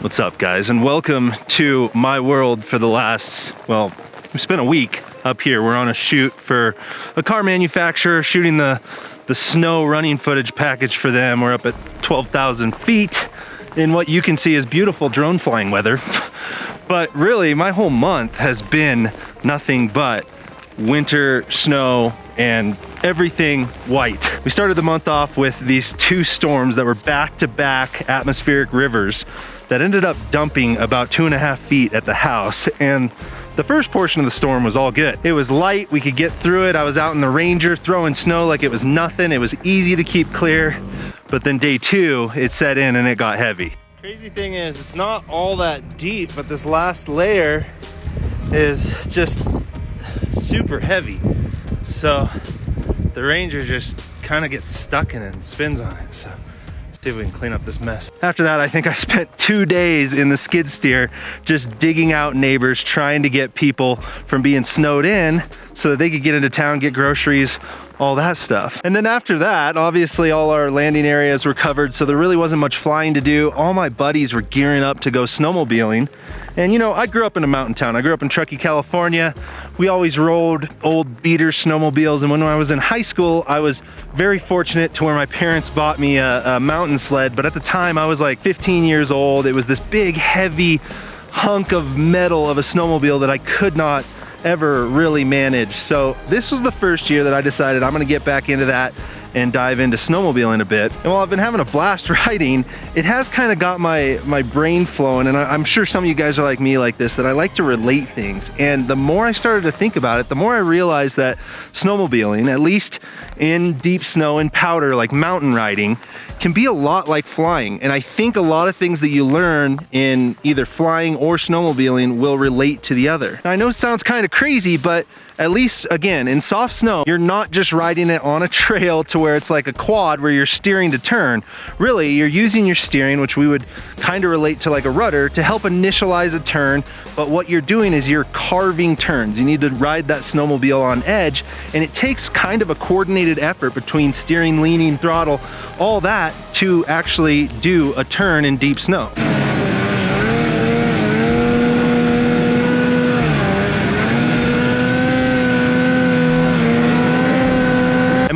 What's up, guys, and welcome to my world for the last, well, we spent a week up here. We're on a shoot for a car manufacturer, shooting the snow running footage package for them. We're up at 12,000 feet in what you can see is beautiful drone flying weather. But really, my whole month has been nothing but winter, snow, and everything white. We started the month off with these two storms that were back-to-back atmospheric rivers that ended up dumping about 2.5 feet at the house. And the first portion of the storm was all good. It was light, we could get through it. I was out in the Ranger throwing snow like it was nothing. It was easy to keep clear. But then day two, it set in and it got heavy. Crazy thing is, it's not all that deep, but this last layer is just super heavy. So the Ranger just kind of gets stuck in it and spins on it. So see if we can clean up this mess. After that, I think I spent 2 days in the skid steer just digging out neighbors, trying to get people from being snowed in so that they could get into town, get groceries, all that stuff. And then after that, obviously all our landing areas were covered, so there really wasn't much flying to do. All my buddies were gearing up to go snowmobiling. And you know, I grew up in a mountain town. I grew up in Truckee, California. We always rode old beater snowmobiles, and when I was in high school, I was very fortunate to where my parents bought me a mountain sled, but at the time I was like 15 years old. It was this big, heavy hunk of metal of a snowmobile that I could not ever really manage. So this was the first year that I decided I'm gonna get back into that and dive into snowmobiling a bit. And while I've been having a blast riding, it has kind of got my brain flowing, and I'm sure some of you guys are like me like this, that I like to relate things. And the more I started to think about it, the more I realized that snowmobiling, at least in deep snow and powder like mountain riding, can be a lot like flying. And I think a lot of things that you learn in either flying or snowmobiling will relate to the other. Now, I know it sounds kind of crazy, but at least, again, in soft snow, you're not just riding it on a trail to where it's like a quad where you're steering to turn. Really, you're using your steering, which we would kind of relate to like a rudder, to help initialize a turn. But what you're doing is you're carving turns. You need to ride that snowmobile on edge, and it takes kind of a coordinated effort between steering, leaning, throttle, all that to actually do a turn in deep snow.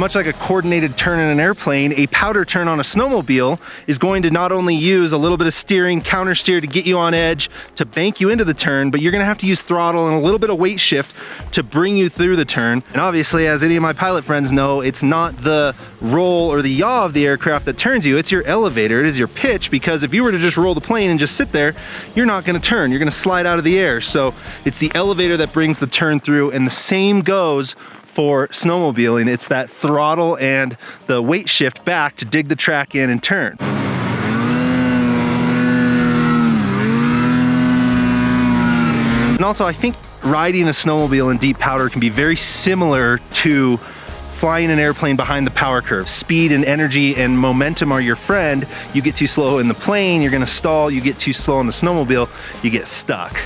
Much like a coordinated turn in an airplane, a powder turn on a snowmobile is going to not only use a little bit of steering, counter steer to get you on edge, to bank you into the turn, but you're gonna have to use throttle and a little bit of weight shift to bring you through the turn. And obviously, as any of my pilot friends know, it's not the roll or the yaw of the aircraft that turns you, it's your elevator, it is your pitch, because if you were to just roll the plane and just sit there, you're not gonna turn, you're gonna slide out of the air. So it's the elevator that brings the turn through, and the same goes for snowmobiling. It's that throttle and the weight shift back to dig the track in and turn. And also, I think riding a snowmobile in deep powder can be very similar to flying an airplane behind the power curve. Speed and energy and momentum are your friend. You get too slow in the plane, you're gonna stall. You get too slow on the snowmobile, you get stuck.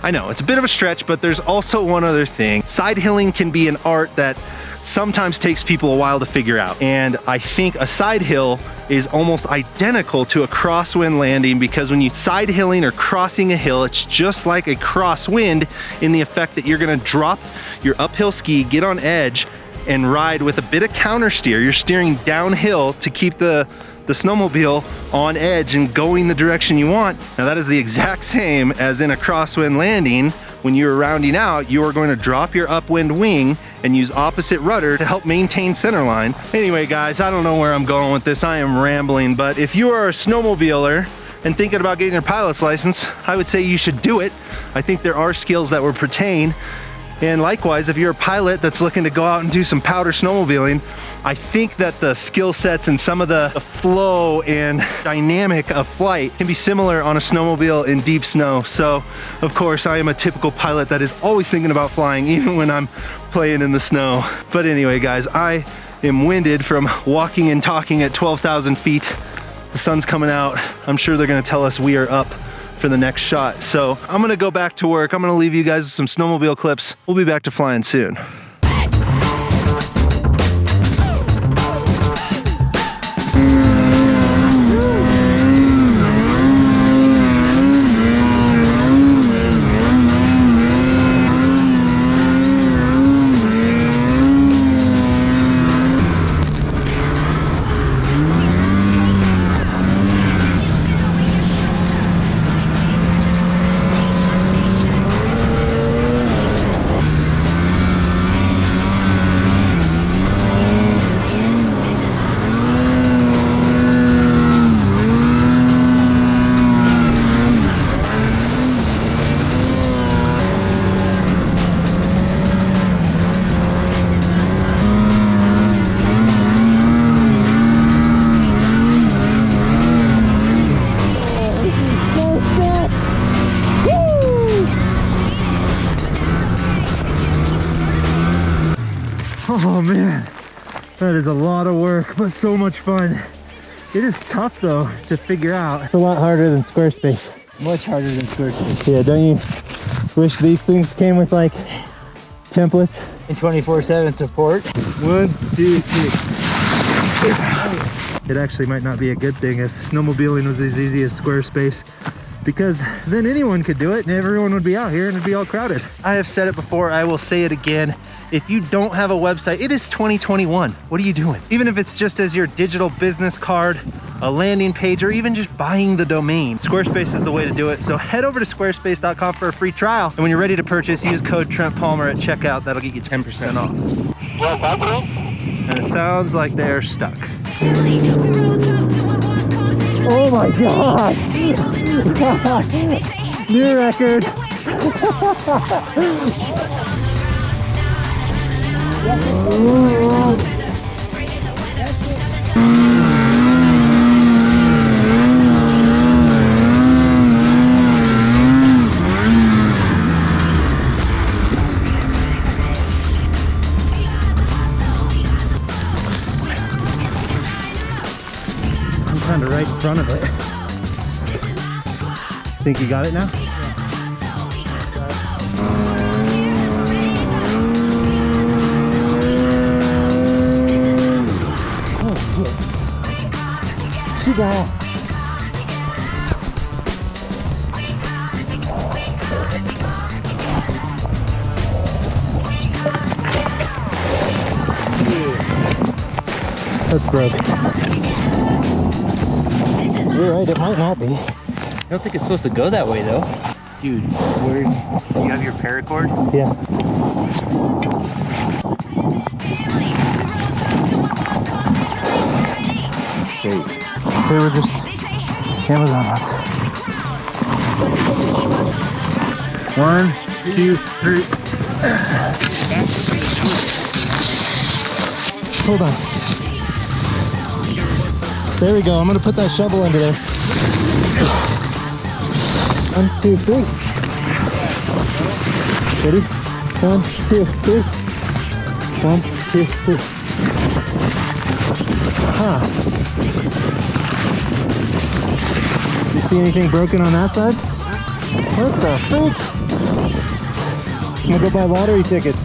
I know, it's a bit of a stretch, but there's also one other thing. Side hilling can be an art that sometimes takes people a while to figure out. And I think a side hill is almost identical to a crosswind landing, because when you side hilling or crossing a hill, it's just like a crosswind in the effect that you're gonna drop your uphill ski, get on edge, and ride with a bit of counter steer. You're steering downhill to keep the snowmobile on edge and going the direction you want. Now that is the exact same as in a crosswind landing. When you're rounding out, you are going to drop your upwind wing and use opposite rudder to help maintain center line. Anyway, guys, I don't know where I'm going with this. I am rambling, but if you are a snowmobiler and thinking about getting your pilot's license, I would say you should do it. I think there are skills that will pertain. And likewise, if you're a pilot that's looking to go out and do some powder snowmobiling, I think that the skill sets and some of the flow and dynamic of flight can be similar on a snowmobile in deep snow. So, of course, I am a typical pilot that is always thinking about flying, even when I'm playing in the snow. But anyway, guys, I am winded from walking and talking at 12,000 feet. The sun's coming out. I'm sure they're gonna tell us we are up for the next shot. So I'm gonna go back to work. I'm gonna leave you guys with some snowmobile clips. We'll be back to flying soon. Oh man, that is a lot of work, but so much fun. It is tough though to figure out. It's a lot harder than Squarespace. Much harder than Squarespace. Yeah, don't you wish these things came with like templates? And 24/7 support. 1, 2, 3. It actually might not be a good thing if snowmobiling was as easy as Squarespace, because then anyone could do it and everyone would be out here and it'd be all crowded. I have said it before, I will say it again. If you don't have a website, it is 2021. What are you doing? Even if it's just as your digital business card, a landing page, or even just buying the domain, Squarespace is the way to do it. So head over to squarespace.com for a free trial. And when you're ready to purchase, use code Trent Palmer at checkout. That'll get you 10% off. And it sounds like they're stuck. Oh my God! New record! I'm kind of right in front of it. Think you got it now? That's broke. You're right, it might not be. I don't think it's supposed to go that way though. Dude, where's... Do you have your paracord? Yeah. Great. They were just Amazon lots. 1, 2, 3. Hold on. There we go. I'm gonna put that shovel under there. 1, 2, 3. Ready? 1, 2, 3. 1, 2, 3. Huh. You see anything broken on that side? What the freak? I'm gonna go buy lottery tickets.